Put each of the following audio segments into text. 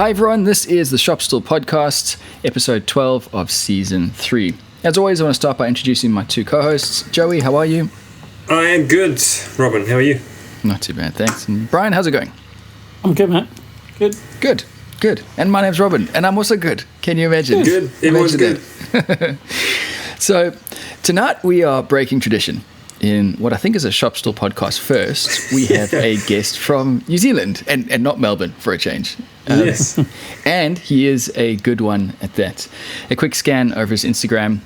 Hi everyone, this is the Shop Stool Podcast, episode 12 of season 3. As always, I want to start by introducing my two co-hosts. Joey, how are you? I am good. Robin, how are you? Not too bad, thanks. And Brian, how's it going? I'm good, man. Good. Good. And my name's Robin, and I'm also good. Can you imagine? Good. Everyone's good. So, tonight we are breaking tradition. In what I think is a Shop Stool Podcast first, we have a guest from New Zealand, and not Melbourne for a change. Yes. And he is a good one at that. A quick scan over his Instagram,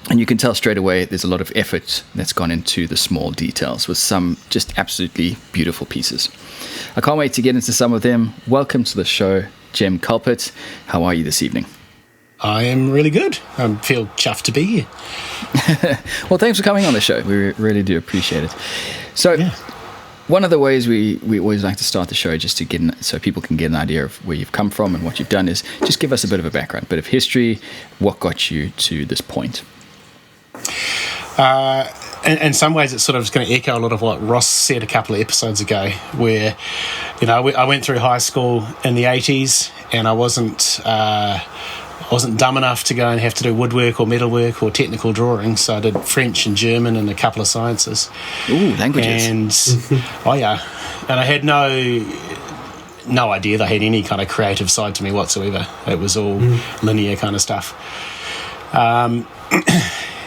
and you can tell straight away there's a lot of effort that's gone into the small details with some just absolutely beautiful pieces. I can't wait to get into some of them. Welcome to the show, Jem Culpitt. How are you this evening? I am really good. I feel chuffed to be here. Well, thanks for coming on the show. We really do appreciate it. So, One of the ways we always like to start the show just to so people can get an idea of where you've come from and what you've done is just give us a bit of a background, a bit of history, what got you to this point. In some ways, it's sort of going to echo a lot of what Ross said a couple of episodes ago, where, I went through high school in the 80s and I wasn't dumb enough to go and have to do woodwork or metalwork or technical drawing, so I did French and German and a couple of sciences. Ooh, languages. And and I had no idea they had any kind of creative side to me whatsoever. It was all linear kind of stuff.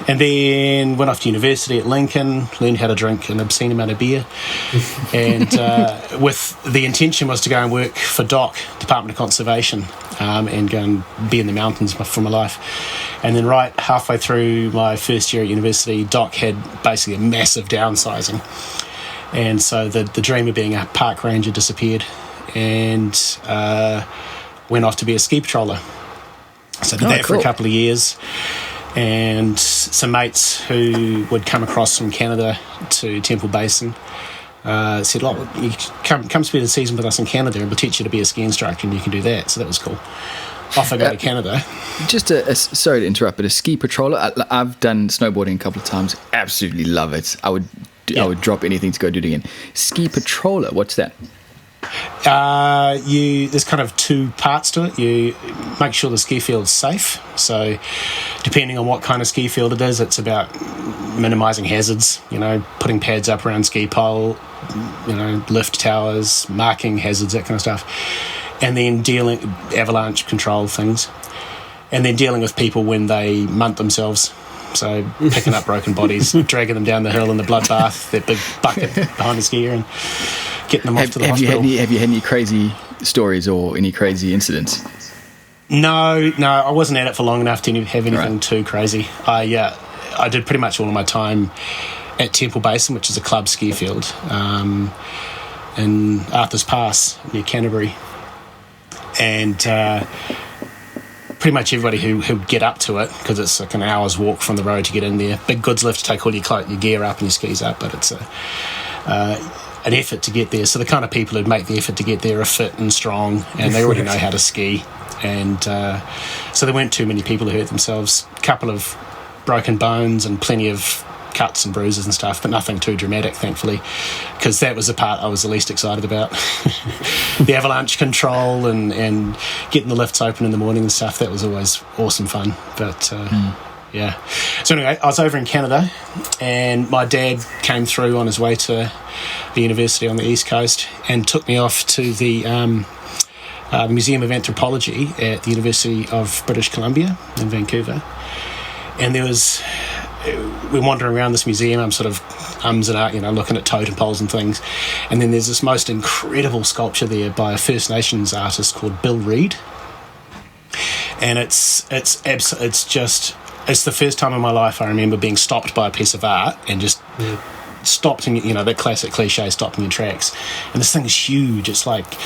And then went off to university at Lincoln, learned how to drink an obscene amount of beer, and with the intention was to go and work for DOC, Department of Conservation, and go and be in the mountains for my life. And then right halfway through my first year at university, DOC had basically a massive downsizing. And so the dream of being a park ranger disappeared, and went off to be a ski patroller. So I did that for a couple of years. And some mates who would come across from Canada to Temple Basin said, "Look, you come spend the season with us in Canada and we'll teach you to be a ski instructor, and you can do that." So that was cool. Off I go to Canada. Just sorry to interrupt, but a ski patroller, I've done snowboarding a couple of times. Absolutely love it. I would drop anything to go do it again. Ski patroller, what's that? There's kind of two parts to it. You make sure the ski field's safe. So depending on what kind of ski field it is, it's about minimising hazards, putting pads up around ski pole, lift towers, marking hazards, that kind of stuff. And then dealing avalanche control things. And then dealing with people when they munt themselves. So picking up broken bodies, dragging them down the hill in the bloodbath, that big bucket behind the skier, and getting them off to the hospital. Have you had any crazy stories or any crazy incidents? No, I wasn't at it for long enough to have anything too crazy. I did pretty much all of my time at Temple Basin, which is a club ski field in Arthur's Pass near Canterbury. And pretty much everybody who get up to it, because it's like an hour's walk from the road to get in there. Big goods lift to take all your gear up and your skis up, but it's an effort to get there. So the kind of people who make the effort to get there are fit and strong, and they already know how to ski. And so there weren't too many people who hurt themselves. A couple of broken bones and plenty of cuts and bruises and stuff, but nothing too dramatic, thankfully, because that was the part I was the least excited about. The avalanche control and getting the lifts open in the morning and stuff, that was always awesome fun. But so anyway, I was over in Canada, and my dad came through on his way to the university on the East Coast and took me off to the Museum of Anthropology at the University of British Columbia in Vancouver. And we're wandering around this museum. I'm sort of ums and ahs, looking at totem poles and things. And then there's this most incredible sculpture there by a First Nations artist called Bill Reid. And it's the first time in my life I remember being stopped by a piece of art and just stopped in, that classic cliche, stopped in your tracks. And this thing is huge. It's like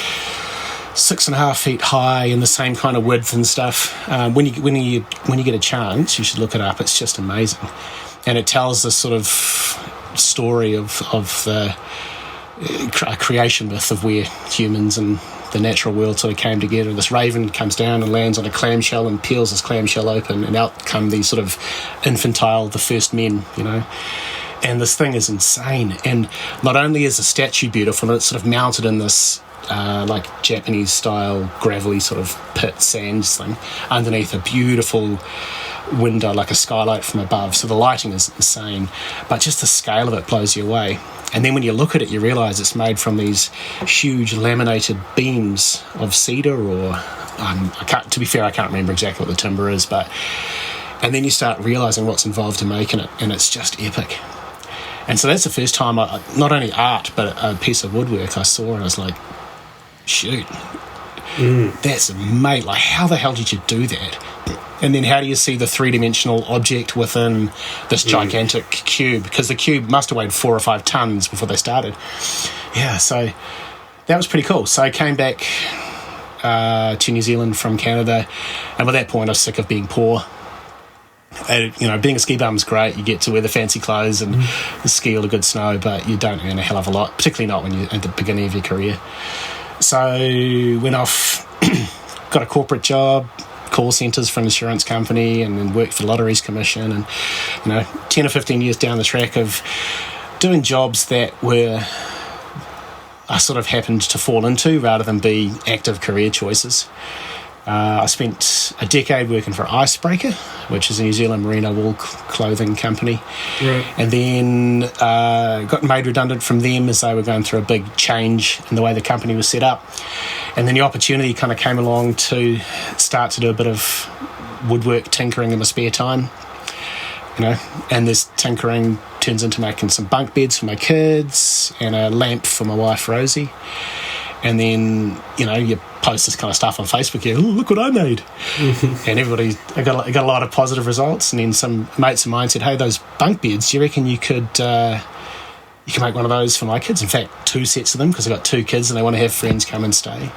6.5 feet high and the same kind of width and stuff. When you get a chance, you should look it up. It's just amazing, and it tells this sort of story of the creation myth of where humans and the natural world sort of came together. This raven comes down and lands on a clamshell and peels this clamshell open, and out come these sort of infantile, the first men, And this thing is insane. And not only is the statue beautiful, and it's sort of mounted in this like Japanese style gravelly sort of pit sand thing underneath a beautiful window, like a skylight from above. So the lighting is insane, but just the scale of it blows you away. And then when you look at it, you realise it's made from these huge laminated beams of cedar, or to be fair, I can't remember exactly what the timber is, and then you start realising what's involved in making it, and it's just epic. And so that's the first time not only art, but a piece of woodwork I saw, and I was like, shoot, that's amazing. Like, how the hell did you do that? And then how do you see the three-dimensional object within this gigantic cube? Because the cube must have weighed 4 or 5 tons before they started. Yeah, so that was pretty cool. So I came back to New Zealand from Canada, and by that point I was sick of being poor. Being a ski bum is great. You get to wear the fancy clothes and ski all the good snow, but you don't earn a hell of a lot, particularly not when you're at the beginning of your career. So went off, got a corporate job, call centres for an insurance company, and then worked for the Lotteries Commission, and 10 or 15 years down the track of doing jobs that I sort of happened to fall into rather than be active career choices. I spent a decade working for Icebreaker, which is a New Zealand merino wool clothing company, right. And then got made redundant from them as they were going through a big change in the way the company was set up. And then the opportunity kind of came along to start to do a bit of woodwork tinkering in my spare time, and this tinkering turns into making some bunk beds for my kids and a lamp for my wife Rosie. And then you post this kind of stuff on Facebook. Look what I made, and I got a lot of positive results. And then some mates of mine said, "Hey, those bunk beds, do you reckon you can make one of those for my kids? In fact, 2 sets of them, because I've got 2 kids and they want to have friends come and stay."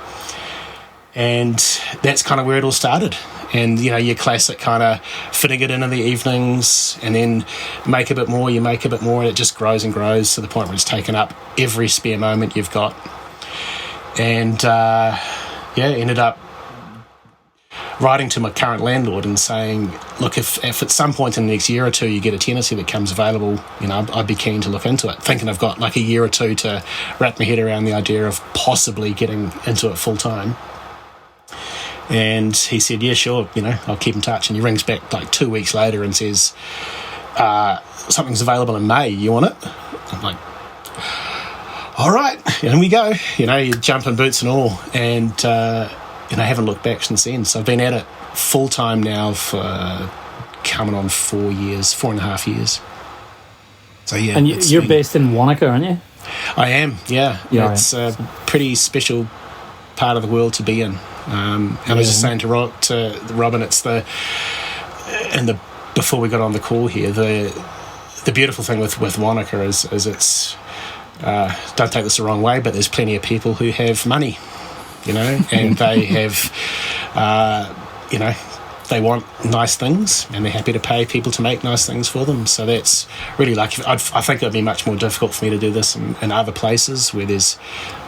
And that's kind of where it all started. And your classic kind of fitting it in the evenings, and then make a bit more, and it just grows and grows to the point where it's taken up every spare moment you've got. And ended up writing to my current landlord and saying, look, if at some point in the next year or two you get a tenancy that comes available, I'd be keen to look into it, thinking I've got like a year or two to wrap my head around the idea of possibly getting into it full time. And he said, yeah, sure, I'll keep in touch. And he rings back like 2 weeks later and says, something's available in May, you want it? I'm like, all right, in we go. You jump in boots and all, and I haven't looked back since then. So I've been at it full time now for coming on 4.5 years. So yeah, and you're based in Wanaka, aren't you? I am. Yeah, it's a pretty special part of the world to be in. And I was just saying to Robin, it's before we got on the call here, the beautiful thing with Wanaka is it's. Don't take this the wrong way, but there's plenty of people who have money, and they have, they want nice things, and they're happy to pay people to make nice things for them. So that's really I think it would be much more difficult for me to do this in other places where there's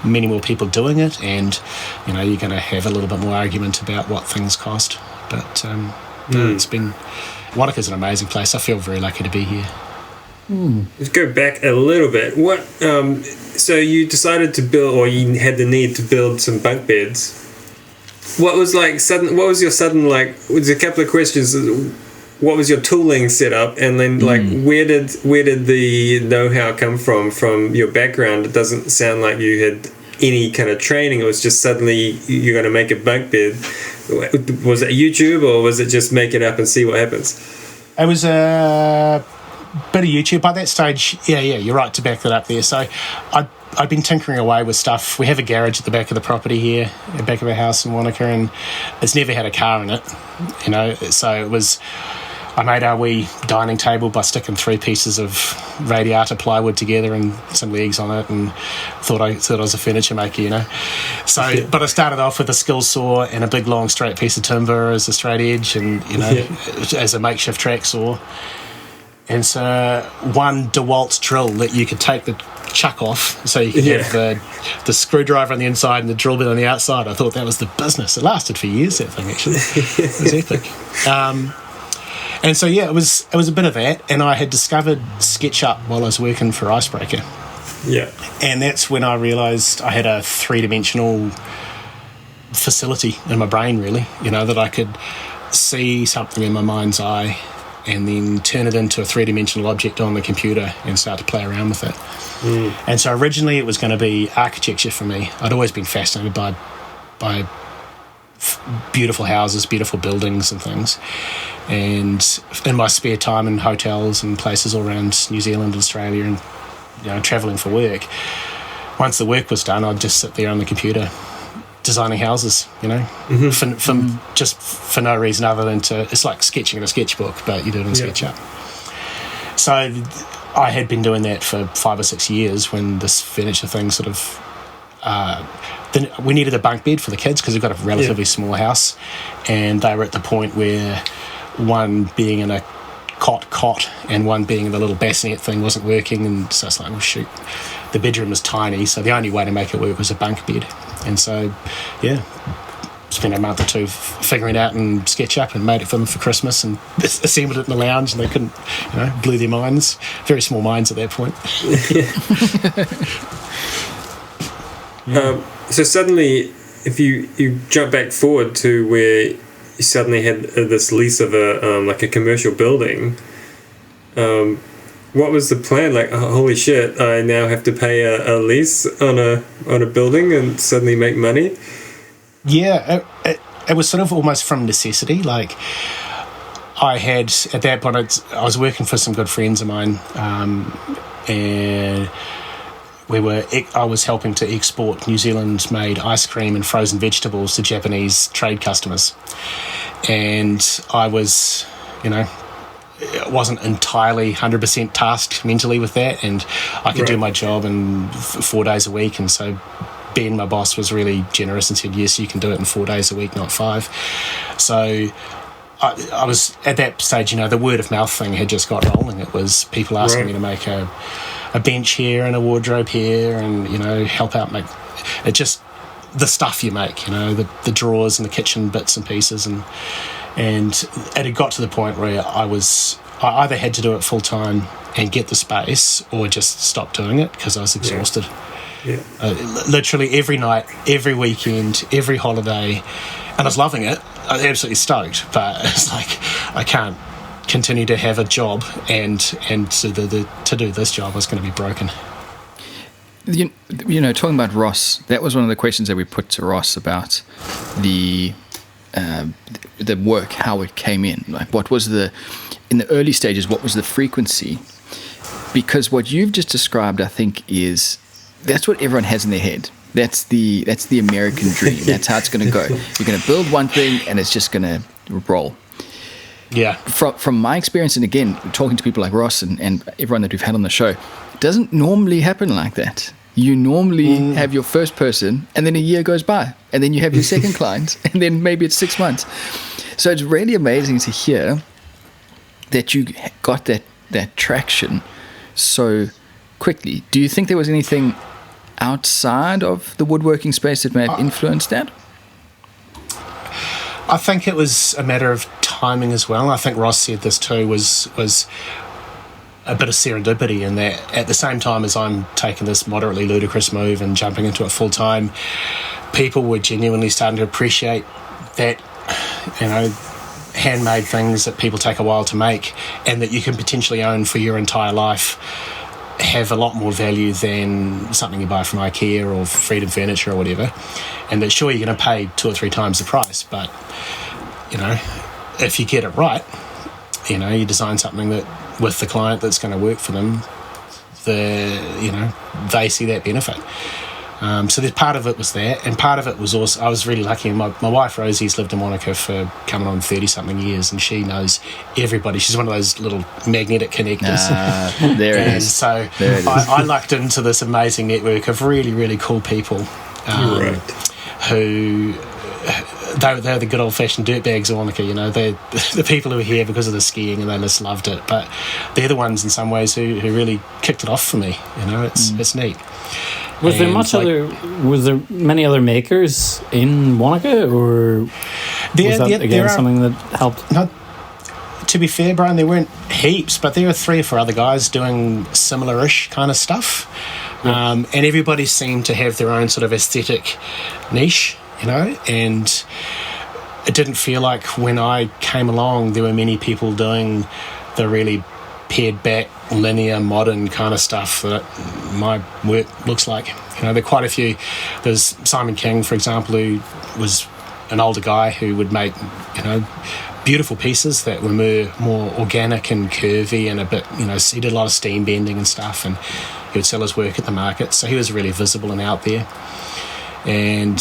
many more people doing it, and you're going to have a little bit more argument about what things cost. But Wanaka's an amazing place. I feel very lucky to be here. Let's go back a little bit. So you decided to build, or you had the need to build some bunk beds. What was your sudden was a couple of questions. What was your tooling setup, and then where did the know-how come from your background? It doesn't sound like you had any kind of training. It was just suddenly you're going to make a bunk bed. Was it YouTube, or was it just make it up and see what happens? It was bit of YouTube by that stage. Yeah, you're right to back that up there. So I'd been tinkering away with stuff. We have a garage at the back of the property here, at the back of our house in Wanaka, and it's never had a car in it, so I made our wee dining table by sticking 3 pieces of radiata plywood together and some legs on it, and thought I was a furniture maker, So, but I started off with a skill saw and a big long straight piece of timber as a straight edge, and as a makeshift track saw. And so one DeWalt drill that you could take the chuck off, so you could have the screwdriver on the inside and the drill bit on the outside. I thought that was the business. It lasted for years, that thing, actually. It was epic. And so, it was a bit of that. And I had discovered SketchUp while I was working for Icebreaker. Yeah. And that's when I realised I had a three-dimensional facility in my brain, really, that I could see something in my mind's eye and then turn it into a three-dimensional object on the computer and start to play around with it. And so originally it was going to be architecture for me. I'd always been fascinated by beautiful houses, beautiful buildings and things. And in my spare time in hotels and places all around New Zealand and Australia and travelling for work, once the work was done, I'd just sit there on the computer designing houses, for no reason other than it's like sketching in a sketchbook, but you do it in SketchUp. So I had been doing that for 5 or 6 years when this furniture thing sort of then we needed a bunk bed for the kids because we've got a relatively small house, and they were at the point where one being in a cot and one being in the little bassinet thing wasn't working, and so it's like, well, shoot, the bedroom was tiny, so the only way to make it work was a bunk bed. And so spent a month or two figuring it out in SketchUp and made it for them for Christmas and assembled it in the lounge, and they couldn't, blew their minds. Very small minds at that point. So suddenly, if you jump back forward to where you suddenly had this lease of a commercial building, what was the plan? Like, oh, holy shit, I now have to pay a lease on a building and suddenly make money? Yeah, it was sort of almost from necessity. Like, I had, at that point, I was working for some good friends of mine, and I was helping to export New Zealand-made ice cream and frozen vegetables to Japanese trade customers. And I was, I wasn't entirely 100% tasked mentally with that, and I could do my job in 4 days a week. And so Ben, my boss, was really generous and said, yes, you can do it in 4 days a week, not 5. So I was at that stage, the word of mouth thing had just got rolling. It was people asking me to make a bench here and a wardrobe here, and help out make it, just the stuff you make, the drawers and the kitchen bits and pieces, and it had got to the point where I either had to do it full time and get the space, or just stop doing it because I was exhausted. Literally every night, every weekend, every holiday, and I was loving it. I was absolutely stoked, but it's like I can't continue to have a job and to do this job was going to be broken. Talking about Ross, that was one of the questions that we put to Ross about the work, how it came in. Like, what was in the early stages, what was the frequency? Because what you've just described, I think, that's what everyone has in their head. That's the American dream. That's how it's going to go. You're going to build one thing and it's just going to roll. Yeah. From my experience, and again, talking to people like Ross and everyone that we've had on the show, it doesn't normally happen like that. You normally have your first person, and then a year goes by, and then you have your second client, and then maybe it's 6 months. So it's really amazing to hear that you got that traction so quickly. Do you think there was anything outside of the woodworking space that may have influenced that? I think it was a matter of timing as well. I think Ross said this too, was a bit of serendipity in that at the same time as I'm taking this moderately ludicrous move and jumping into it full time, people were genuinely starting to appreciate that, handmade things that people take a while to make and that you can potentially own for your entire life have a lot more value than something you buy from IKEA or Freedom Furniture or whatever. And that sure, you're going to pay 2 or 3 times the price, but if you get it right, you design something that with the client that's going to work for them, they see that benefit. So there's part of it was that, and part of it was also, I was really lucky. My wife Rosie's lived in Wanaka for coming on 30-something years, and she knows everybody. She's one of those little magnetic connectors. There it is. So I lucked into this amazing network of really, really cool people who... They're the good old-fashioned dirtbags of Wanaka, They're the people who are here because of the skiing and they just loved it. But they're the ones in some ways who really kicked it off for me. It's neat. Was there many other makers in Wanaka, or was that something that helped? No, to be fair, Brian, there weren't heaps, but there were 3 or 4 other guys doing similar-ish kind of stuff. And everybody seemed to have their own sort of aesthetic niche, and it didn't feel like when I came along there were many people doing the really pared back, linear, modern kind of stuff that my work looks like. There are quite a few. There's Simon King, for example, who was an older guy who would make, beautiful pieces that were more organic and curvy and a bit, he did a lot of steam bending and stuff, and he would sell his work at the market. So he was really visible and out there. And,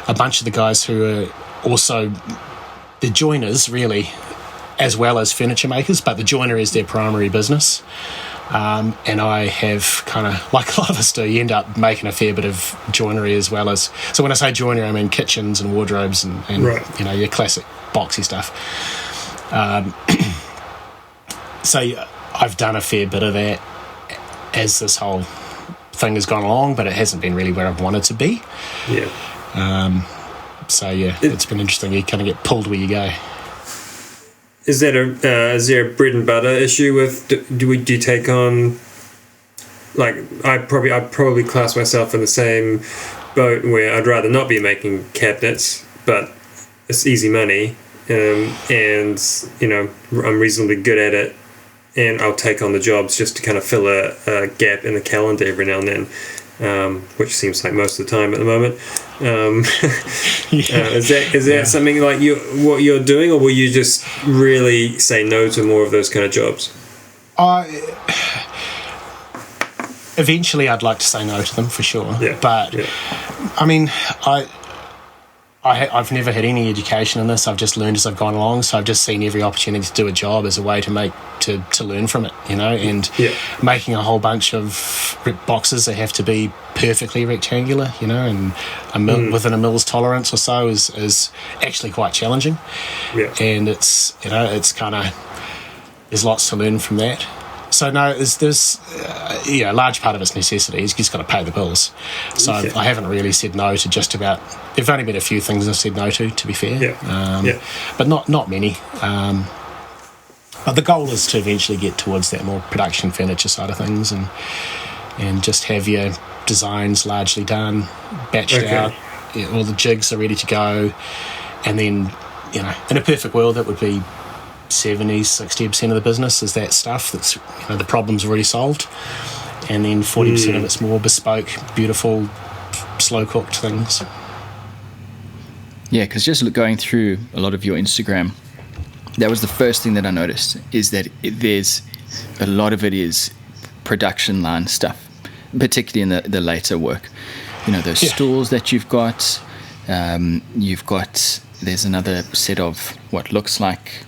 a bunch of the guys who are also the joiners, really, as well as furniture makers, but the joiner is their primary business. And I have kind of, like a lot of us do, you end up making a fair bit of joinery as well as... So when I say joinery, I mean kitchens and wardrobes and your classic boxy stuff. So I've done a fair bit of that as this whole thing has gone along, but it hasn't been really where I've wanted to be. Yeah. It's been interesting. You kind of get pulled where you go. Is there a bread and butter issue with? Do you take on? Like I probably class myself in the same boat where I'd rather not be making cabinets, but it's easy money, and I'm reasonably good at it, and I'll take on the jobs just to kind of fill a gap in the calendar every now and then, which seems like most of the time at the moment. Is that something like what you're doing, or will you just really say no to more of those kind of jobs? Eventually I'd like to say no to them for sure. But I mean, I've never had any education in this. I've just learned as I've gone along. So I've just seen every opportunity to do a job as a way to learn from it, and making a whole bunch of boxes that have to be perfectly rectangular, and within a mill's tolerance or so is actually quite challenging. And it's kind of, there's lots to learn from that. So no, there's a large part of it's necessity. You've just got to pay the bills. So I haven't really said no to just about. There've only been a few things I've said no to be fair. But not many. But the goal is to eventually get towards that more production furniture side of things, and just have your designs largely done, batched out. All the jigs are ready to go, and then in a perfect world that would be 70-60% of the business is that stuff that's the problem's already solved, and then 40% of it's more bespoke, beautiful, slow cooked things. Yeah, because just going through a lot of your Instagram, that was the first thing that I noticed, is that there's a lot of it is production line stuff, particularly in the later work. Those stools that you've got, there's another set of what looks like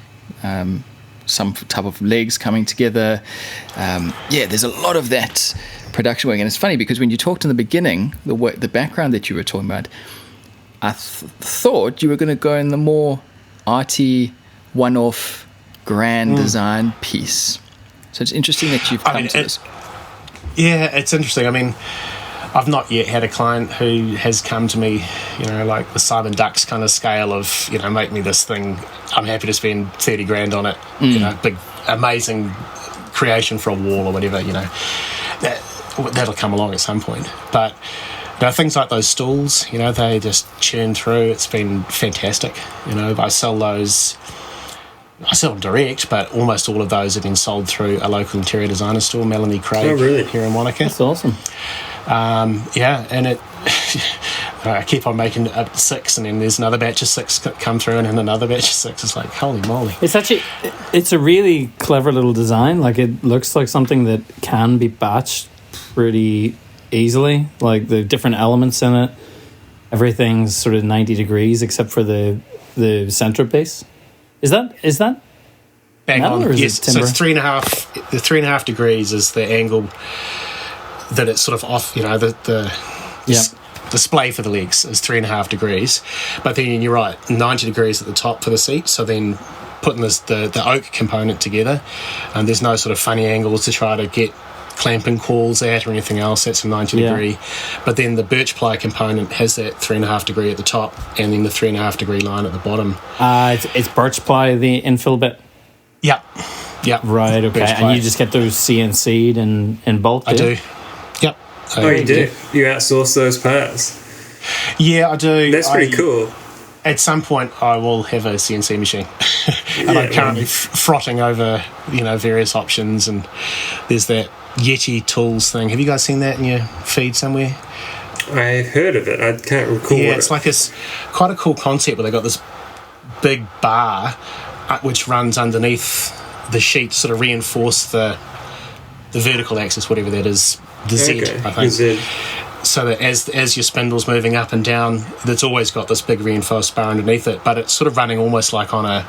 some type of legs coming together. There's a lot of that production work, and it's funny because when you talked in the beginning, the background that you were talking about, I thought you were going to go in the more arty, one-off, grand design piece. So it's interesting that you've come to this. Yeah, it's interesting. I mean, I've not yet had a client who has come to me, like the Simon Ducks kind of scale of, make me this thing. I'm happy to spend 30 grand on it. Big, amazing creation for a wall or whatever. That'll come along at some point. But things like those stools, they just churn through. It's been fantastic. I sell those. I sell them direct, but almost all of those have been sold through a local interior designer store, Melanie Craig, here in Wanaka. That's awesome. And it I keep on making 6, and then there's another batch of 6 come through, and then another batch of 6. It's like, holy moly. It's a really clever little design. Like, it looks like something that can be batched pretty easily. Like, the different elements in it, everything's sort of 90 degrees except for the centerpiece. Is that bang metal, on? or is yes, it timber? so it's 3.5. The 3.5 degrees is the angle that it's sort of off. The display for the legs is 3.5 degrees, but then you're right, 90 degrees at the top for the seat. So then putting the oak component together, and there's no sort of funny angles to try to get clamping calls at or anything else. That's a 90 degree, but then the birch ply component has that 3.5 degree at the top, and then the 3.5 degree line at the bottom. It's birch ply, the infill bit. Yep. Right. Okay. And you just get those CNC'd in bulk. I do. Yep. Oh, you do? You outsource those parts? Yeah, I do. That's pretty cool. At some point, I will have a CNC machine, and I'm currently frotting over, various options. And there's that Yeti Tools thing. Have you guys seen that in your feed somewhere? I've heard of it. I can't recall. Yeah, it's like this quite a cool concept where they got this big bar which runs underneath the sheet, sort of reinforce the vertical axis, whatever that is, the Z, I think. The Z. So that as your spindle's moving up and down, it's always got this big reinforced bar underneath it, but it's sort of running almost like on a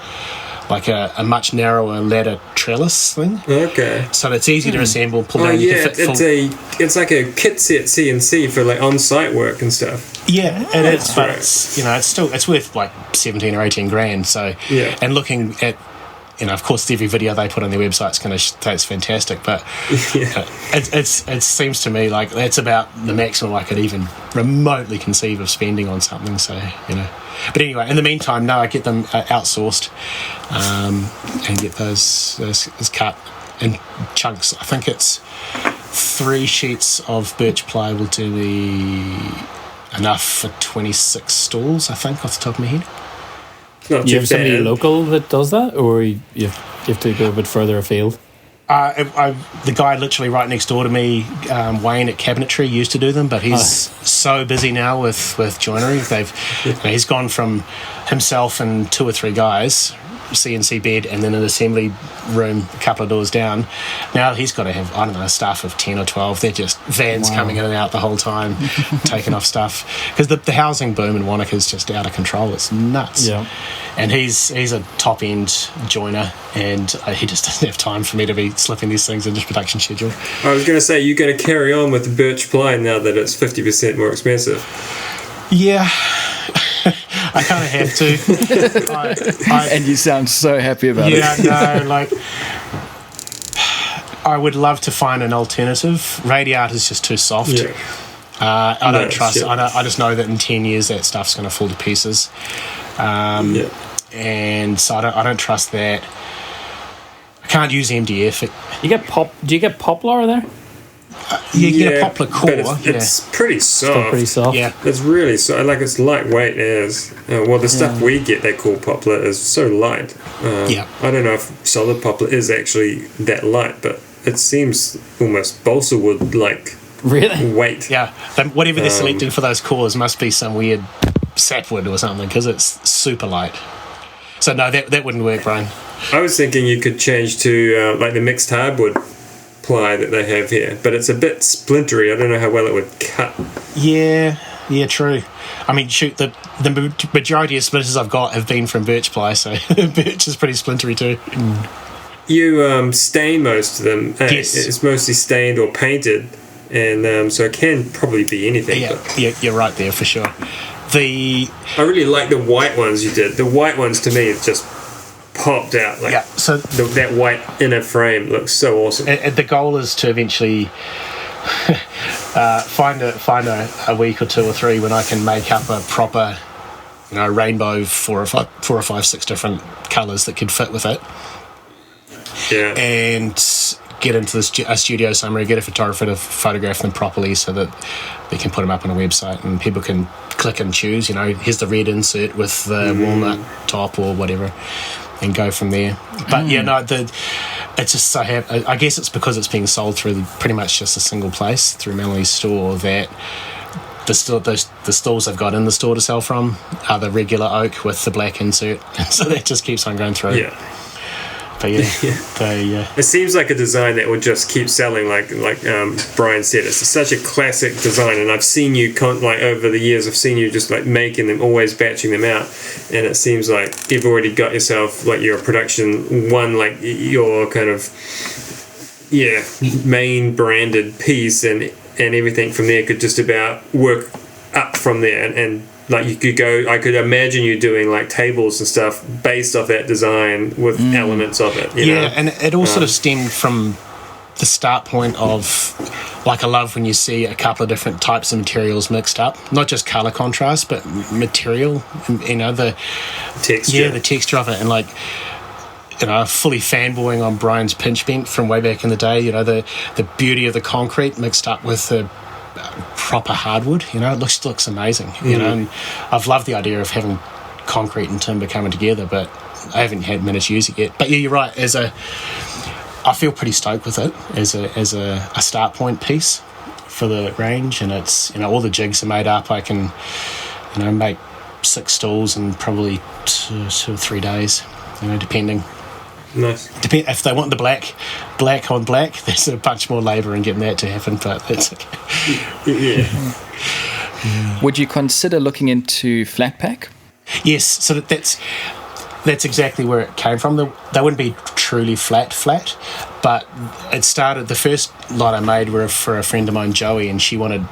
much narrower ladder trellis thing. Okay. So it's easy to assemble, pull down. Yeah, it's like a kit set CNC for like on-site work and stuff. Yeah, it is, but it's worth like 17 or 18 grand. So yeah, and looking at. Of course, every video they put on their website's going to say it's fantastic, but it seems to me like that's about the maximum I could even remotely conceive of spending on something. So, But anyway, in the meantime, I get them outsourced and get those cut in chunks. I think it's 3 sheets of birch ply will do me enough for 26 stools, I think, off the top of my head. You have somebody local that does that, or you have to go a bit further afield? The guy literally right next door to me, Wayne at Cabinetry, used to do them, but he's so busy now with joinery. He's gone from himself and 2 or 3 guys, CNC bed, and then an assembly room a couple of doors down. Now he's got to have, a staff of 10 or 12. They're just vans coming in and out the whole time, taking off stuff. Because the housing boom in Wanaka is just out of control. It's nuts. Yeah. And he's a top-end joiner, and he just doesn't have time for me to be slipping these things into production schedule. I was going to say, you're going to carry on with the birch ply now that it's 50% more expensive. Yeah. I kind of have to. And you sound so happy about it. Yeah, no, I would love to find an alternative. Radiata is just too soft. Yeah. I don't trust it. I just know that in 10 years that stuff's going to fall to pieces. And so I don't trust that. I can't use MDF. Do you get poplar there? You get a poplar core. But it's pretty soft. Still pretty soft. Yeah. It's really soft. Like, it's lightweight as... the stuff we get they call poplar is so light. I don't know if solid poplar is actually that light, but it seems almost balsa wood like weight. Yeah. Whatever they're selecting for those cores must be some weird sapwood or something, because it's super light. So no, that wouldn't work, Brian. I was thinking you could change to like the mixed hardwood ply that they have here, but it's a bit splintery. I don't know how well it would cut. Yeah, true. I mean, shoot, the majority of splinters I've got have been from birch ply, so birch is pretty splintery too. You stain most of them. Yes. It's mostly stained or painted, and so it can probably be anything. Yeah, you're right there for sure. I really like the white ones you did. The white ones to me just popped out. So that white inner frame looks so awesome. And the goal is to eventually find a week or 2 or 3 when I can make up a proper, rainbow 4 or 5, 6 different colours that could fit with it. Yeah. And get into a studio somewhere, get a photographer to photograph them properly so that they can put them up on a website and people can click and choose, here's the red insert with the walnut top or whatever, and go from there. But it's just so I guess it's because it's being sold through pretty much just a single place, through Melanie's store, that the stalls I've got in the store to sell from are the regular oak with the black insert, so that just keeps on going through. Yeah. But it seems like a design that would just keep selling, like Brian said. It's such a classic design, and I've seen you over the years. I've seen you just making them, always batching them out, and it seems like you've already got yourself your production one, your kind of main branded piece, and everything from there could just about work up from there, and you could go. I could imagine you doing tables and stuff based off that design with elements of it. You know? And it all sort of stemmed from the start point of I love when you see a couple of different types of materials mixed up, not just color contrast, but material. The texture. Yeah, the texture of it, and fully fanboying on Brian's pinch bent from way back in the day. The beauty of the concrete mixed up with the proper hardwood. You know, it looks amazing. You know, and I've loved the idea of having concrete and timber coming together, but I haven't managed to use it yet. But yeah, you're right. I feel pretty stoked with it as a start point piece for the range, and it's, you know, all the jigs are made up. I can, you know, make 6 stools in probably 2 or 3 days, you know, depending. Nice. If they want the black on black, there's a bunch more labour in getting that to happen, but it's Yeah. Would you consider looking into flat pack? Yes, so that's exactly where it came from. They wouldn't be truly flat, but it started, the first lot I made were for a friend of mine, Joey, and she wanted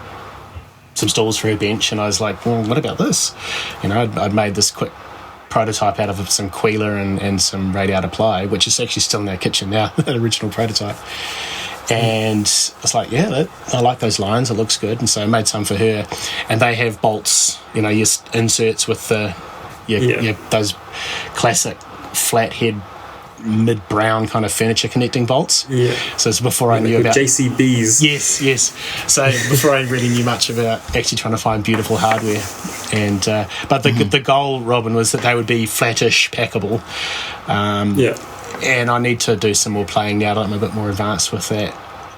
some stools for her bench, and I was like, well, what about this? You know, I'd made this quick prototype out of some Queeler and some radiata ply, which is actually still in our kitchen now, that original prototype. And it's like, yeah, I like those lines, it looks good. And so I made some for her, and they have bolts, you know, your inserts with the those classic flathead mid-brown kind of furniture connecting bolts. Yeah. So it's before I knew about JCBs. Yes. So before I really knew much about actually trying to find beautiful hardware, and but the goal, Robin, was that they would be flattish, packable. And I need to do some more playing now that I'm a bit more advanced with that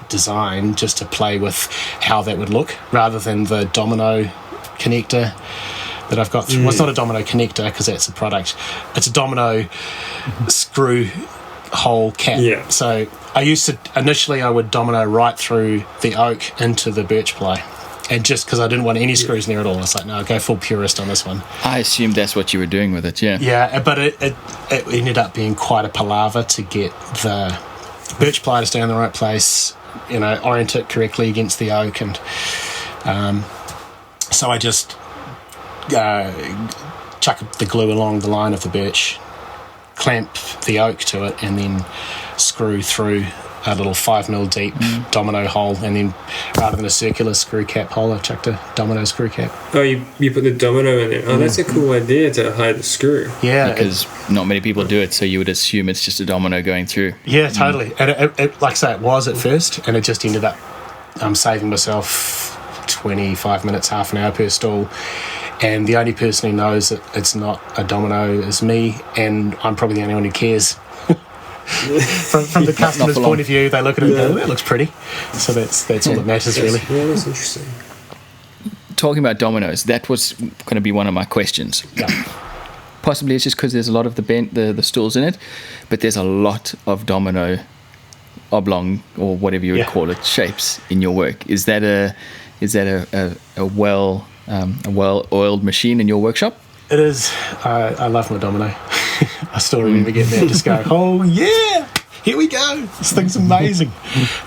design, just to play with how that would look rather than the domino connector that I've got through. Well, it's not a domino connector because that's a product. It's a domino screw hole cap. Yeah. So initially I would domino right through the oak into the birch ply. And just because I didn't want any screws in there at all, I was like, no, go full purist on this one. I assumed that's what you were doing with it, yeah. Yeah, but it ended up being quite a palaver to get the birch ply to stay in the right place, you know, orient it correctly against the oak. And so I just chuck the glue along the line of the birch, clamp the oak to it, and then screw through a little 5mm deep domino hole, and then rather than a circular screw cap hole, I've chucked a domino screw cap. Oh, you put the domino in there. Oh, that's a cool idea to hide the screw. Yeah. Because not many people do it, so you would assume it's just a domino going through. Yeah, totally. And it, like I say, it was at first, and it just ended up saving myself 25 minutes, half an hour per stool. And the only person who knows that it's not a domino is me, and I'm probably the only one who cares. From the customer's point of view, they look at it and go, that looks pretty. So that's all that matters, really. Yeah, that's interesting. Talking about dominoes, that was going to be one of my questions. Yeah. Possibly it's just because there's a lot of the stools in it, but there's a lot of domino oblong, or whatever you would call it, shapes in your work. Is that a well-oiled machine in your workshop? It is. I love my domino. I still remember getting there and just going, oh yeah, here we go. This thing's amazing.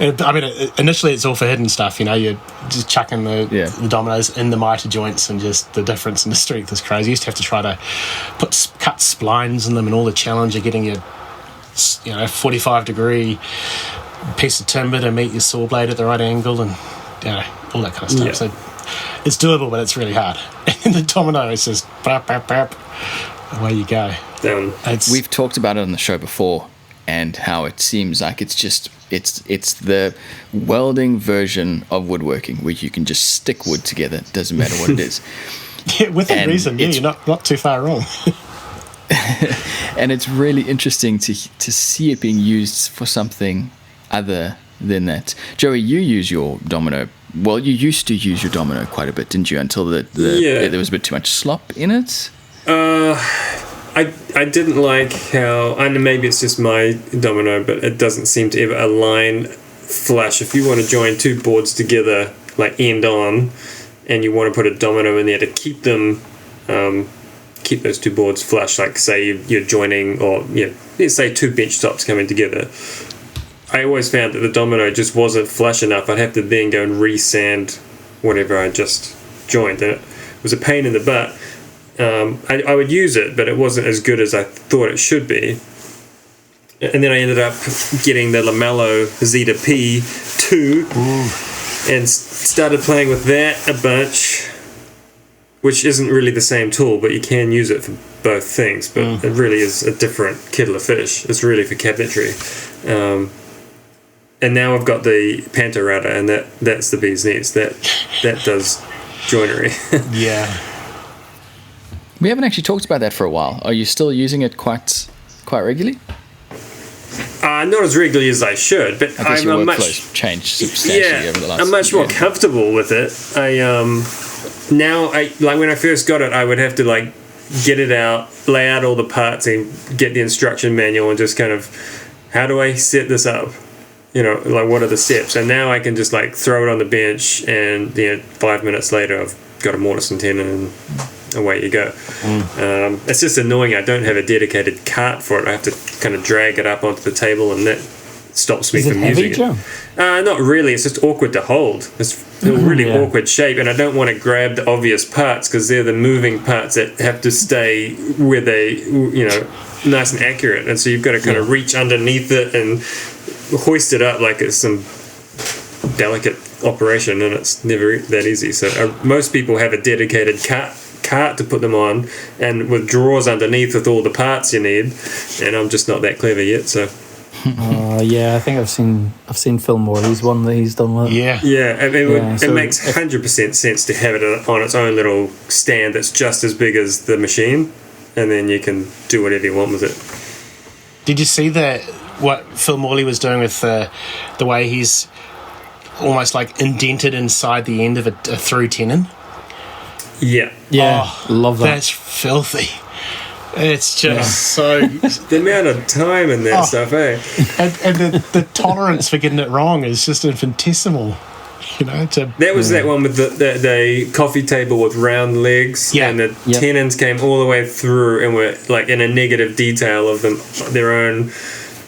And, I mean, initially it's all for hidden stuff, you know, you're just chucking the dominoes in the mitre joints, and just the difference in the strength is crazy. You used to have to try to cut splines in them, and all the challenge of getting your 45-degree piece of timber to meet your saw blade at the right angle, and all that kind of stuff. So it's doable, but it's really hard. And the domino is just bap, bap, bap. Away you go. We've talked about it on the show before, and how it seems like it's the welding version of woodworking, where you can just stick wood together. It doesn't matter what it is. Yeah, within reason. Yeah, you're not too far wrong. And it's really interesting to see it being used for something other than that. Joey, you use your domino. Well, you used to use your domino quite a bit, didn't you? Until there was a bit too much slop in it. I didn't like how, and maybe it's just my domino, but it doesn't seem to ever align flush. If you want to join two boards together, like end on, and you want to put a domino in there to keep them, keep those two boards flush, like say you're joining, or let's say two bench tops coming together. I always found that the domino just wasn't flush enough. I'd have to then go and re-sand whatever I just joined, and it was a pain in the butt. I would use it, but it wasn't as good as I thought it should be. And then I ended up getting the Lamello Zeta P2 and started playing with that a bunch, which isn't really the same tool, but you can use it for both things. But it really is a different kettle of fish. It's really for cabinetry. and now I've got the Panto router, and that's the bee's knees. That does joinery. Yeah. We haven't actually talked about that for a while. Are you still using it quite regularly? Not as regularly as I should, but I guess your workflow's changed substantially over the last I'm much more year. comfortable with it. Now like when I first got it, I would have to like get it out, lay out all the parts, and get the instruction manual, and just kind of, how do I set this up? Like what are the steps? And now I can just like throw it on the bench, and 5 minutes later I've got a mortise and tenon, and away you go. It's just annoying. I don't have a dedicated cart for it. I have to kind of drag it up onto the table, and that stops me from using it. Not really. It's just awkward to hold. It's a really awkward shape, and I don't want to grab the obvious parts because they're the moving parts that have to stay where they, nice and accurate. And so you've got to kind of reach underneath it and hoist it up like it's some delicate operation, and it's never that easy. So most people have a dedicated cart to put them on, and with drawers underneath with all the parts you need, and I'm just not that clever yet. So I think I've seen Phil Morley's one that he's done with. I mean, it makes 100% sense to have it on its own little stand that's just as big as the machine, and then you can do whatever you want with it. Did you see what Phil Morley was doing with the way he's almost like indented inside the end of a through tenon? Yeah, love that. That's filthy. It's just so... The amount of time in that stuff, eh? And the tolerance for getting it wrong is just infinitesimal. That was that one with the coffee table with round legs, and the tenons came all the way through and were like in a negative detail of their own...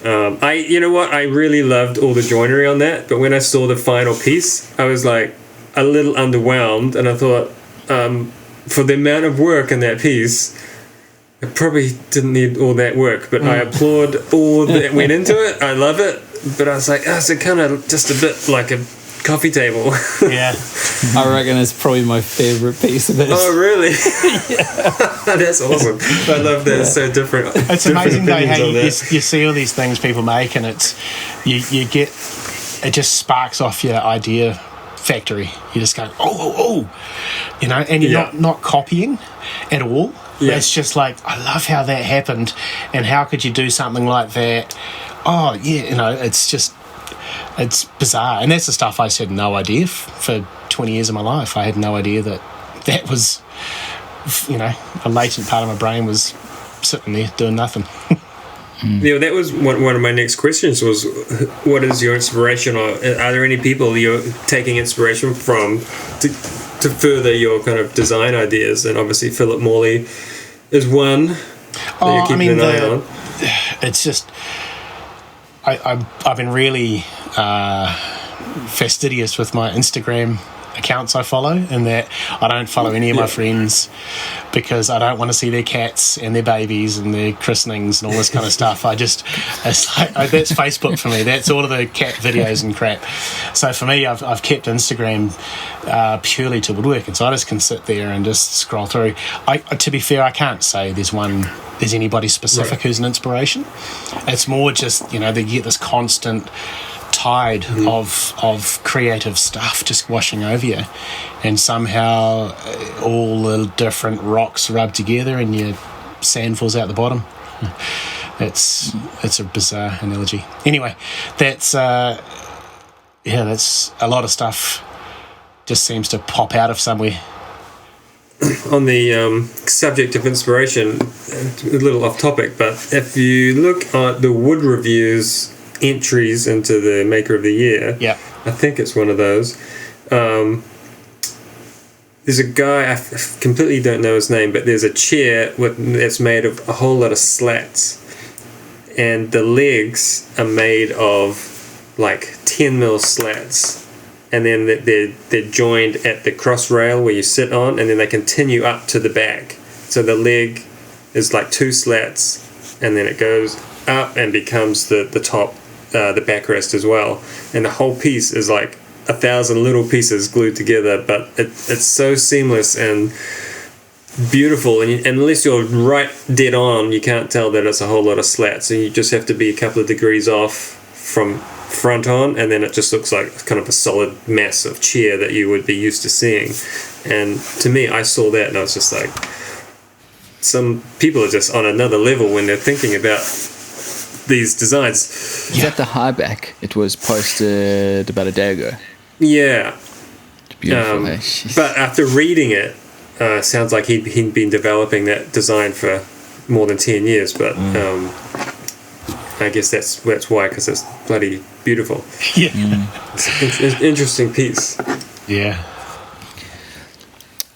I really loved all the joinery on that, but when I saw the final piece, I was like a little underwhelmed, and I thought, for the amount of work in that piece, it probably didn't need all that work, but I applaud all that went into it. I love it, but I was like, it's kind of just a bit like a coffee table. Yeah. I reckon it's probably my favourite piece of it. Oh, really? That's awesome. I love that. It's so different. It's amazing though how you see all these things people make, and it's you get, it just sparks off your idea factory. You just go, and you're not copying at all. Yeah. It's just like, I love how that happened, and how could you do something like that? It's bizarre, and that's the stuff I just had no idea for 20 years of my life. I had no idea that was, a latent part of my brain was sitting there doing nothing. Yeah, that was one of my next questions was, what is your inspiration, or are there any people you're taking inspiration from to further your kind of design ideas? And obviously Philip Morley is one that you're keeping an eye on. It's just, I've been really fastidious with my Instagram accounts I follow, and that I don't follow any of my friends because I don't want to see their cats and their babies and their christenings and all this kind of stuff. It's like, that's Facebook for me. That's all of the cat videos and crap. So for me, I've kept Instagram purely to woodwork, and so I just can sit there and just scroll through. To be fair, I can't say there's anybody specific who's an inspiration. It's more just, they get this constant tide of creative stuff just washing over you, and somehow all the different rocks rub together and your sand falls out the bottom. It's a bizarre analogy. Anyway, that's a lot of stuff just seems to pop out of somewhere. On the subject of inspiration, a little off topic, but if you look at the Wood Review's entries into the Maker of the Year, I think it's one of those. There's a guy, I completely don't know his name, but there's a chair that's made of a whole lot of slats, and the legs are made of like 10 mil slats, and then they're joined at the cross rail where you sit on, and then they continue up to the back. So the leg is like 2 slats, and then it goes up and becomes the top, the backrest as well, and the whole piece is like 1,000 little pieces glued together, but it's so seamless and beautiful, and unless you're right dead on, you can't tell that it's a whole lot of slats, and you just have to be a couple of degrees off from front on, and then it just looks like kind of a solid mass of chair that you would be used to seeing. And to me, I saw that and I was just like, some people are just on another level when they're thinking about these designs. Is that the high back? It was posted about a day ago. Yeah. It's beautiful. Hey? But after reading it, sounds like he'd been developing that design for more than 10 years, but I guess that's why, because it's bloody beautiful. Yeah. It's an interesting piece. Yeah.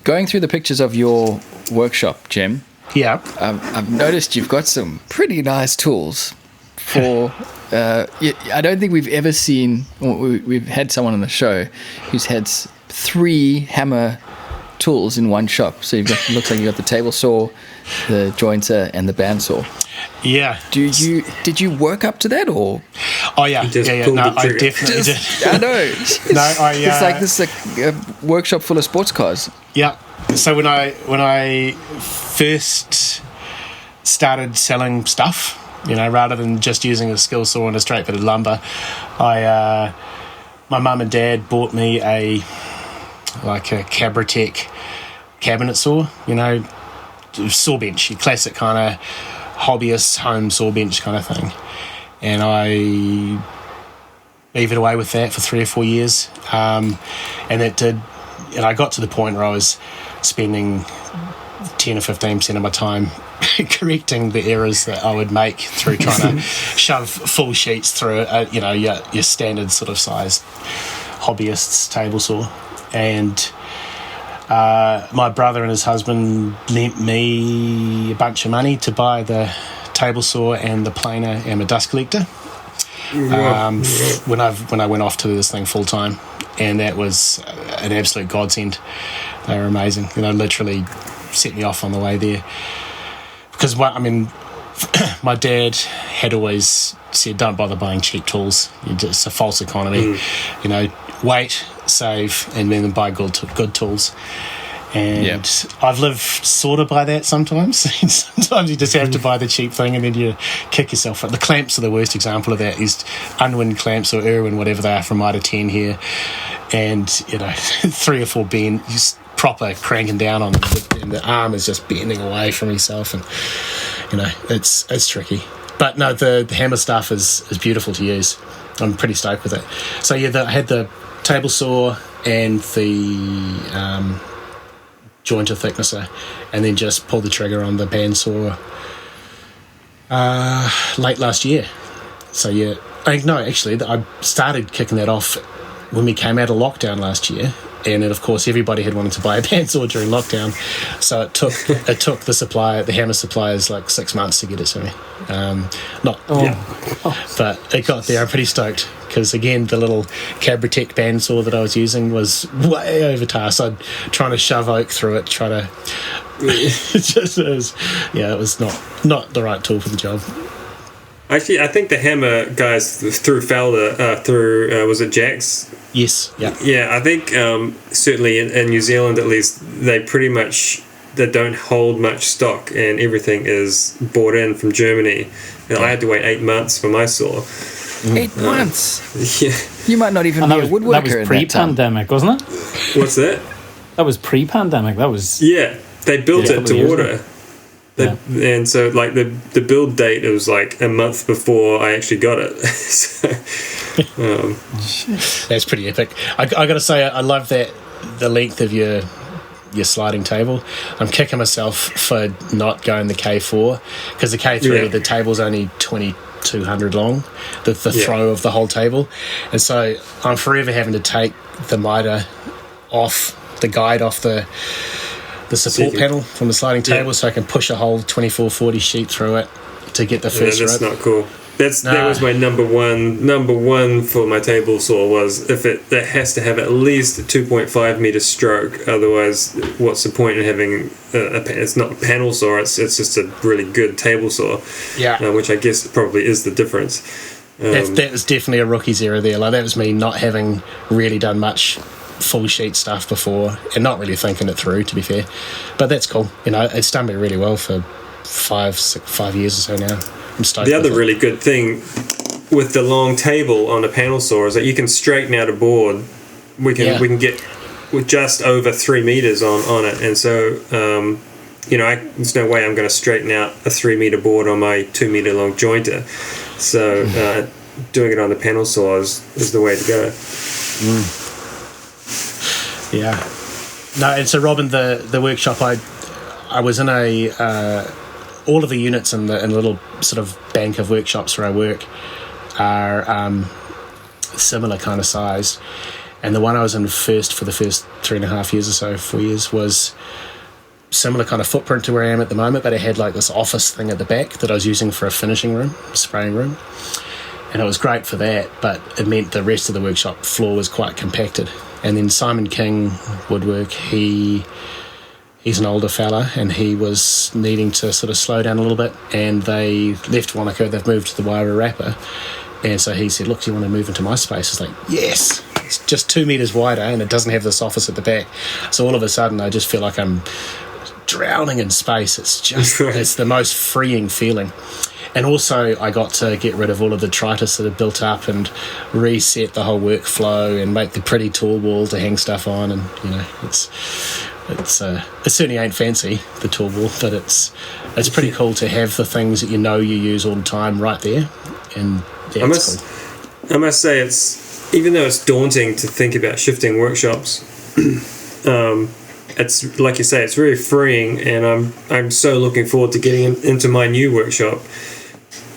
Going through the pictures of your workshop, Jem, I've noticed you've got some pretty nice tools for... I don't think we've ever seen... We've had someone on the show who's had 3 hammer tools in one shop. So looks like you got the table saw, the jointer, and the bandsaw. Yeah. Did you work up to that, or? Oh yeah, yeah. No, I definitely did. I know. It's like this workshop full of sports cars. Yeah. So when I first started selling stuff, rather than just using a skill saw and a straight bitted lumber, my mum and dad bought me a Cabratech cabinet saw, saw bench, your classic kind of hobbyist home saw bench kind of thing. And I beavered away with that for 3 or 4 years. And I got to the point where I was spending 10 or 15% of my time correcting the errors that I would make through trying to shove full sheets through your standard sort of size hobbyist's table saw. And my brother and his husband lent me a bunch of money to buy the table saw and the planer and the dust collector when I went off to this thing full time, and that was an absolute godsend. They were amazing. Literally set me off on the way there, because my dad had always said, don't bother buying cheap tools. It's a false economy. Wait, save, and then buy good tools. And I've lived sort of by that sometimes. Sometimes you just have to buy the cheap thing and then you kick yourself. The clamps are the worst example of that. Is Unwin clamps or Irwin, whatever they are, from Mitre 10 here. And, 3 or 4 bend, just proper cranking down on them, and the arm is just bending away from yourself. And, it's tricky. But no, the hammer stuff is beautiful to use. I'm pretty stoked with it. So I had the table saw and the jointer thicknesser, and then just pulled the trigger on the bandsaw late last year. So I started kicking that off when we came out of lockdown last year, and then of course everybody had wanted to buy a bandsaw during lockdown, so it took the hammer suppliers like 6 months to get it to me. But it got there. I'm pretty stoked, because again, the little Cabratech bandsaw that I was using was way over task. I'm trying to shove oak through it, it was not the right tool for the job. Actually, I think the hammer guys through Felder, was it Jack's? Yes. Yeah. Yeah, I think certainly in New Zealand at least, they don't hold much stock, and everything is bought in from Germany. And I had to wait 8 months for my saw. 8 months? Yeah. You might not even be a woodworker. That was pre-pandemic, wasn't it? What's that? That was pre-pandemic. That was... Yeah, they built it to order. And so, like, the build date, it was like a month before I actually got it. That's pretty epic. I got to say, I love the length of your sliding table. I'm kicking myself for not going the K4, because the K3, the table's only 2,200 long, the throw of the whole table. And so I'm forever having to take the miter off, the guide off the support panel from the sliding table, so I can push a whole 2440 sheet through it to get the first that's rope. Not cool. That was my number one for my table saw, was that has to have at least a 2.5 meter stroke. Otherwise, what's the point in having it's not a panel saw, it's just a really good table saw, which I guess probably is the difference. That was definitely a rookie's error there. Like, that was me not having really done much full sheet stuff before and not really thinking it through, to be fair. But that's cool. It's done me really well for 5 years or so now. I'm stoked. The other really good thing with the long table on a panel saw is that you can straighten out a board. We can get with just over 3 meters on it, and so there's no way I'm going to straighten out a 3 meter board on my 2 meter long jointer. So doing it on the panel saw is the way to go. Yeah. No, and so Robin, the workshop I was in all of the units in the little sort of bank of workshops where I work are similar kind of size, and the one I was in first for the first 3.5 years or so, 4 years, was similar kind of footprint to where I am at the moment, but it had like this office thing at the back that I was using for a finishing room, spraying room, and it was great for that, but it meant the rest of the workshop floor was quite compacted. And then Simon King Woodwork, he's an older fella, and he was needing to sort of slow down a little bit, and they left Wanaka, they've moved to the Wairarapa, and so he said, look, do you want to move into my space? It's like, yes, it's just 2 meters wider, and it doesn't have this office at the back. So all of a sudden I just feel like I'm drowning in space. It's just it's the most freeing feeling. And also I got to get rid of all of the detritus that had built up and reset the whole workflow and make the pretty tall wall to hang stuff on. And it certainly ain't fancy, the tall wall, but it's pretty cool to have the things that you use all the time right there. And yeah, I must say, it's, even though it's daunting to think about shifting workshops, it's like you say, it's very freeing, and I'm so looking forward to getting into my new workshop,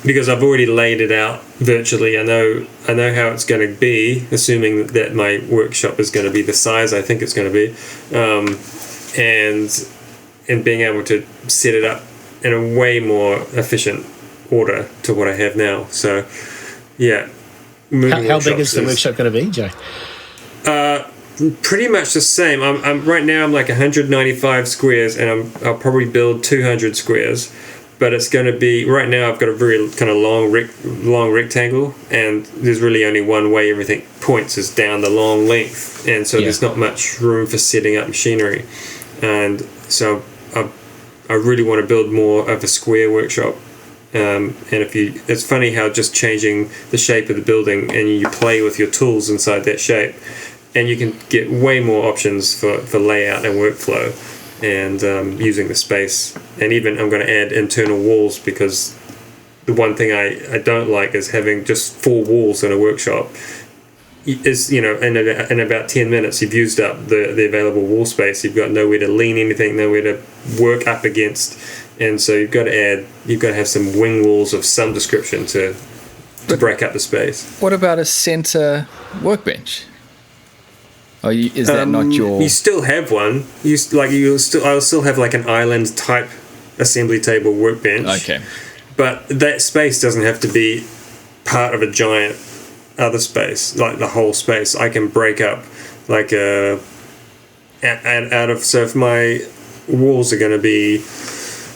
because I've already laid it out virtually. I know how it's going to be, assuming that my workshop is going to be the size I think it's going to be, and being able to set it up in a way more efficient order to what I have now. So yeah. How big is the workshop going to be, Joe? Pretty much the same. I'm right now I'm like 195 squares, and I'll probably build 200 squares. But it's going to be, right now I've got a very kind of long rectangle, and there's really only one way everything points is down the long length, and so there's not much room for setting up machinery. And so I really want to build more of a square workshop. And it's funny how just changing the shape of the building, and you play with your tools inside that shape, and you can get way more options for layout and workflow, and using the space. And even I'm going to add internal walls, because the one thing I don't like is having just 4 walls in a workshop. Is in about 10 minutes you've used up the available wall space. You've got nowhere to lean anything, nowhere to work up against, and so you've got to have some wing walls of some description to break up the space. What about a center workbench? Is that not your? You still have one. I'll still have like an island type assembly table workbench. Okay. But that space doesn't have to be part of a giant other space, like the whole space. I can break up like so if my walls are going to be,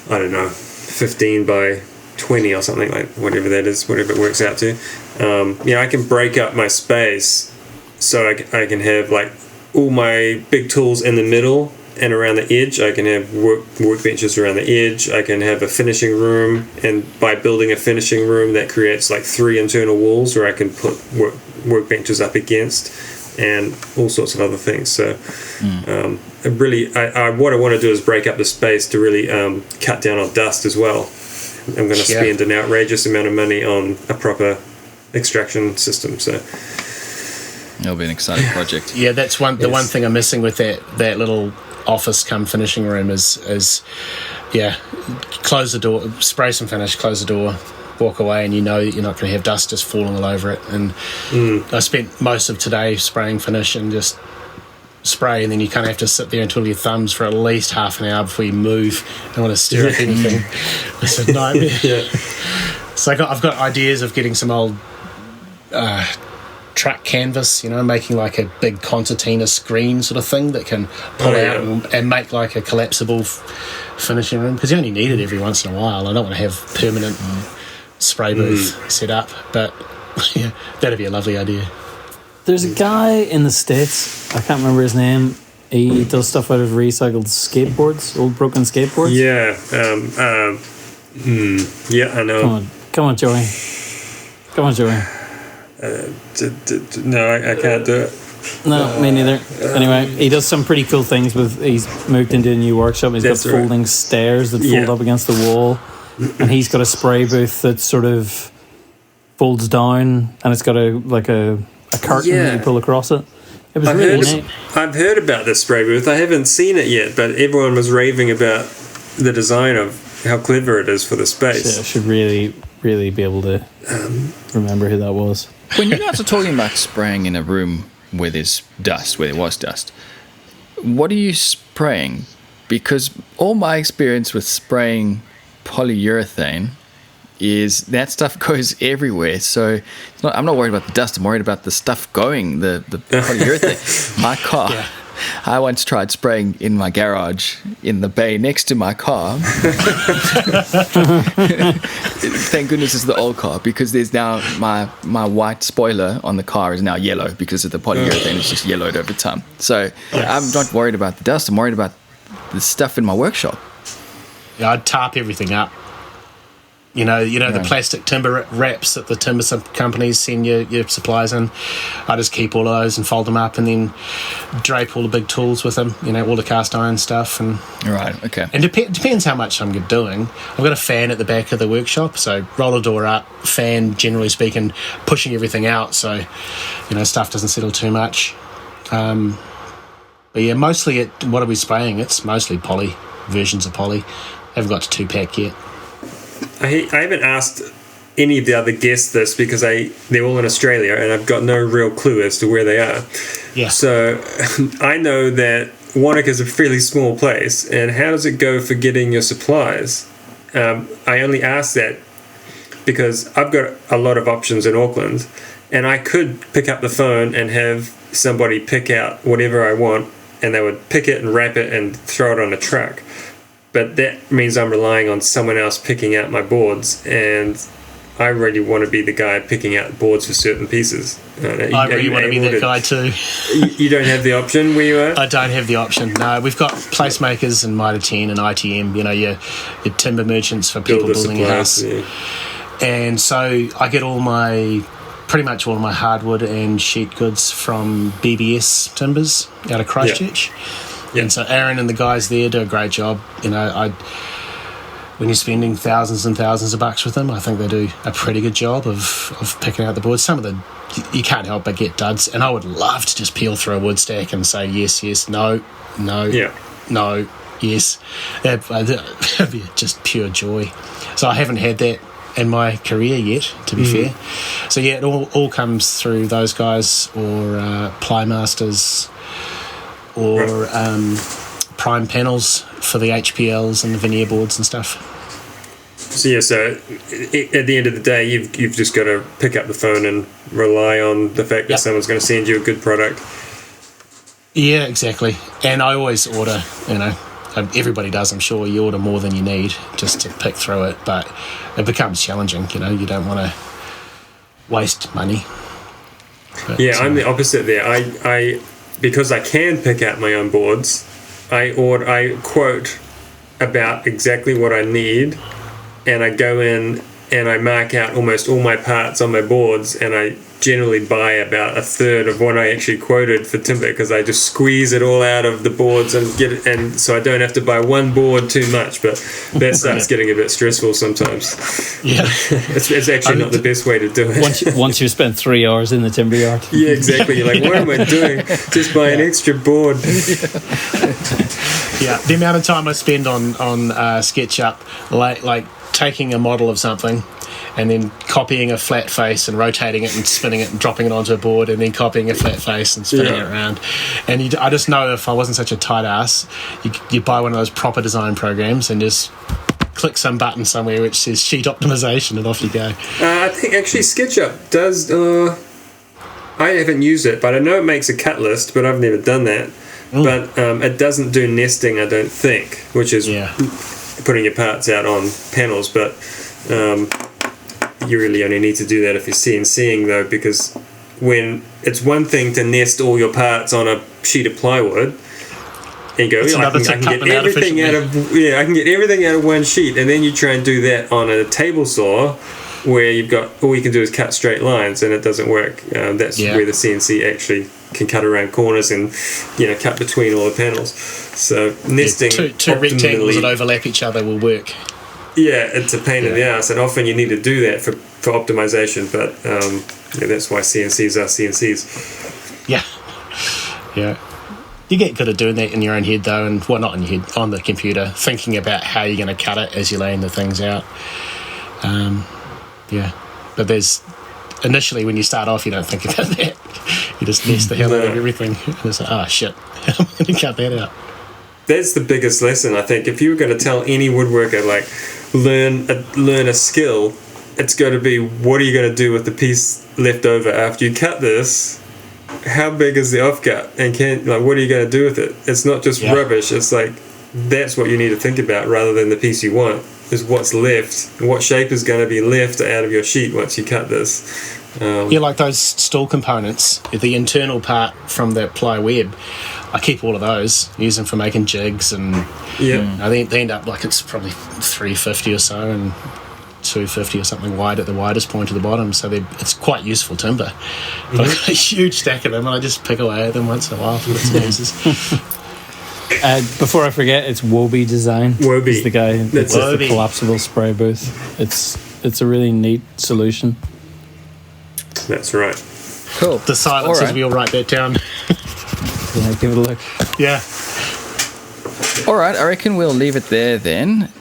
I don't know, 15 by 20 or something, like whatever that is, whatever it works out to. I can break up my space so I can have like all my big tools in the middle, and around the edge I can have workbenches around the edge. I can have a finishing room, and by building a finishing room that creates like 3 internal walls where I can put workbenches up against, and all sorts of other things. So what I want to do is break up the space to really cut down on dust as well. I'm going to spend an outrageous amount of money on a proper extraction system, so it'll be an exciting project. Yeah, that's the one thing I'm missing with that little office come finishing room is close the door, spray some finish, close the door, walk away, and you're not going to have dust just falling all over it. And I spent most of today spraying finish and just spray, and then you kind of have to sit there and twiddle your thumbs for at least half an hour before you move. I don't want to stir up anything. It's a nightmare. So I've got ideas of getting some old truck canvas, making like a big concertina screen sort of thing that can pull out and make like a collapsible finishing room, because you only need it every once in a while. I don't want to have permanent spray booth set up, but that'd be a lovely idea. There's a guy in the States, I can't remember his name. He does stuff out of recycled skateboards, old broken skateboards. I know. Come on, Joey. Go on, Joey. No, I can't do it. No, me neither. Anyway, he does some pretty cool things he's moved into a new workshop. He's got folding stairs that fold up against the wall, and he's got a spray booth that sort of folds down, and it's got a curtain that you pull across it. It was really neat. I've heard about this spray booth. I haven't seen it yet, but everyone was raving about the design of how clever it is for the space. So I should really, really be able to remember who that was. When you guys are talking about spraying in a room where there's dust, where there was dust, what are you spraying? Because all my experience with spraying polyurethane is that stuff goes everywhere. So I'm not worried about the dust. I'm worried about the stuff going, the polyurethane. My car, I once tried spraying in my garage in the bay next to my car. Thank goodness it's the old car, because there's now my white spoiler on the car is now yellow because of the polyurethane. It's just yellowed over time. So I'm not worried about the dust. I'm worried about the stuff in my workshop. Yeah, I'd tarp everything up. You know the plastic timber wraps that the timber companies send your supplies in. I just keep all of those and fold them up, and then drape all the big tools with them. All the cast iron stuff. And right, okay. And depends how much I'm doing. I've got a fan at the back of the workshop, so roller door up, fan, generally speaking, pushing everything out, so stuff doesn't settle too much. But yeah, mostly what are we spraying? It's mostly poly, versions of poly. Haven't got to 2-pack yet. I haven't asked any of the other guests this because they're all in Australia and I've got no real clue as to where they are. Yeah. So I know that Wanaka is a fairly small place, and how does it go for getting your supplies? I only ask that because I've got a lot of options in Auckland, and I could pick up the phone and have somebody pick out whatever I want, and they would pick it and wrap it and throw it on a truck. But that means I'm relying on someone else picking out my boards, and I really want to be the guy picking out boards for certain pieces. I really want to be that guy too. You don't have the option where you are? I don't have the option. No, we've got placemakers and Mitre 10 and ITM, your timber merchants for people building a house. Yeah. And so I get pretty much all of my hardwood and sheet goods from BBS Timbers out of Christchurch. Yeah. And so Aaron and the guys there do a great job. When you're spending thousands and thousands of bucks with them, I think they do a pretty good job of picking out the boards. Some of you can't help but get duds. And I would love to just peel through a wood stack and say yes, yes, no, no, no, yes. That'd be just pure joy. So I haven't had that in my career yet, to be fair. So yeah, it all comes through those guys or Ply Masters or prime panels for the HPLs and the veneer boards and stuff. So at the end of the day, you've just got to pick up the phone and rely on the fact that someone's going to send you a good product. Yeah, exactly. And I always order, everybody does, I'm sure. You order more than you need just to pick through it, but it becomes challenging. You don't want to waste money. But, I'm the opposite there. I because I can pick out my own boards, I quote about exactly what I need, and I go in and I mark out almost all my parts on my boards, and I generally buy about a third of what I actually quoted for timber, because I just squeeze it all out of the boards and get it, and so I don't have to buy one board too much. But that starts getting a bit stressful sometimes. Yeah, it's actually not the best way to do it. Once you spend 3 hours in the timber yard. Yeah, exactly. You're like, what am I doing? Just buy an extra board. Yeah, the amount of time I spend on SketchUp, like taking a model of something and then copying a flat face and rotating it and spinning it and dropping it onto a board, and then copying a flat face and spinning it around. And I just know, if I wasn't such a tight ass, you buy one of those proper design programs and just click some button somewhere which says sheet optimization, and off you go. I think actually SketchUp does. I haven't used it, but I know it makes a cut list, but I've never done that. But it doesn't do nesting, I don't think, which is putting your parts out on panels. But you really only need to do that if you're CNCing, though, because when it's one thing to nest all your parts on a sheet of plywood, and you go, I can get everything out of one sheet, and then you try and do that on a table saw. where you've got all you can do is cut straight lines and it doesn't work. That's where the CNC actually can cut around corners and cut between all the panels. So nesting two rectangles that overlap each other will work. Yeah, it's a pain in the ass, and often you need to do that for optimization. But that's why CNCs are CNCs. Yeah. You get good at doing that in your own head, though, and not in your head, on the computer, thinking about how you're going to cut it as you're laying the things out. But there's initially when you start off, you don't think about that. You just mess the hell out of everything. And it's like, oh shit, I'm going to cut that out. That's the biggest lesson, I think. If you were going to tell any woodworker, like, learn a skill, it's going to be, what are you going to do with the piece left over after you cut this? How big is the offcut? And what are you going to do with it? It's not just rubbish. It's like, that's what you need to think about rather than the piece you want, is what's left. What shape is going to be left out of your sheet once you cut this. Like those stool components, the internal part from the ply web, I keep all of those, use them for making jigs, and I think they end up like it's probably $350 or so, and $250 or something wide at the widest point to the bottom, so it's quite useful timber. But I've got a huge stack of them, and I just pick away at them once in a while for bits and pieces. Before I forget, it's Woby Design. Woby is the guy that's the collapsible spray booth. It's a really neat solution. That's right. Cool. The silence as we all write that down. Yeah, give it a look. Yeah. All right, I reckon we'll leave it there then.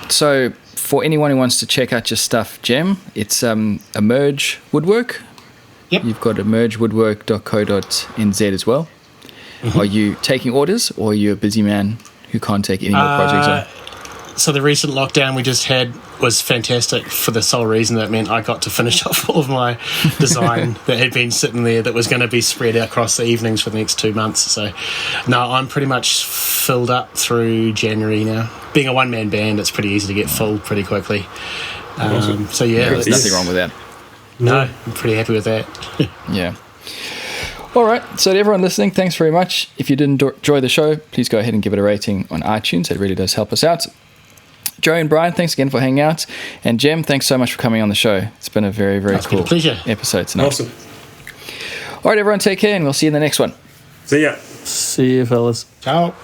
So for anyone who wants to check out your stuff, Jem, it's Emerge Woodwork. Yep. You've got emergewoodwork.co.nz as well. Mm-hmm. Are you taking orders, or are you a busy man who can't take any more projects on? So the recent lockdown we just had was fantastic for the sole reason that it meant I got to finish off all of my design that had been sitting there that was going to be spread out across the evenings for the next 2 months. So no, I'm pretty much filled up through January now. Being a one-man band, it's pretty easy to get full pretty quickly. Awesome. So yeah, there's nothing wrong with that. No, I'm pretty happy with that. Yeah. All right, so to everyone listening, thanks very much. If you did enjoy the show, please go ahead and give it a rating on iTunes. It really does help us out. Joe and Brian, thanks again for hanging out. And Jem, thanks so much for coming on the show. It's been a very, very cool episode tonight. Awesome. All right, everyone, take care, and we'll see you in the next one. See ya. See you, fellas. Ciao.